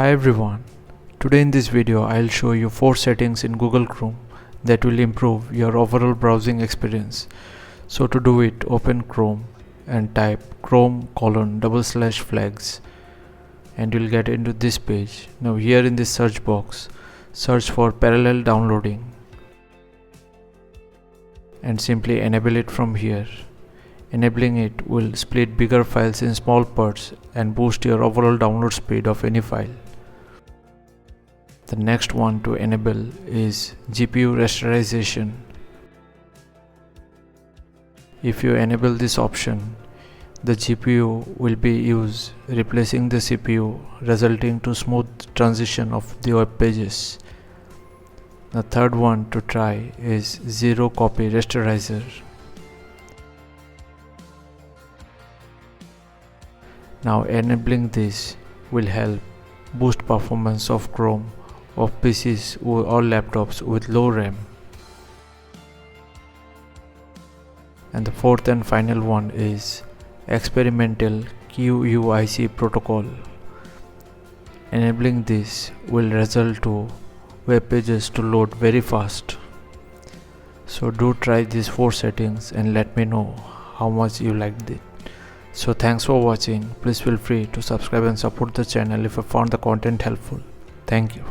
Hi everyone, today in this video I'll show you 4 settings in Google Chrome that will improve your overall browsing experience. So to do it, open Chrome and type chrome:/flags and you'll get into this page. Now here in this search box, search for parallel downloading and simply enable it from here. Enabling it will split bigger files in small parts and boost your overall download speed of any file. The next one to enable is GPU rasterization. If you enable this option, the GPU will be used replacing the CPU, resulting to smooth transition of the web pages. The third one to try is zero copy rasterizer. Now enabling this will help boost performance of Chrome of PCs or laptops with low RAM. And the fourth and final one is experimental QUIC protocol. Enabling this will result to web pages to load very fast. So do try these 4 settings and let me know how much you liked it. So thanks for watching. Please feel free to subscribe and support the channel if you found the content helpful. Thank you.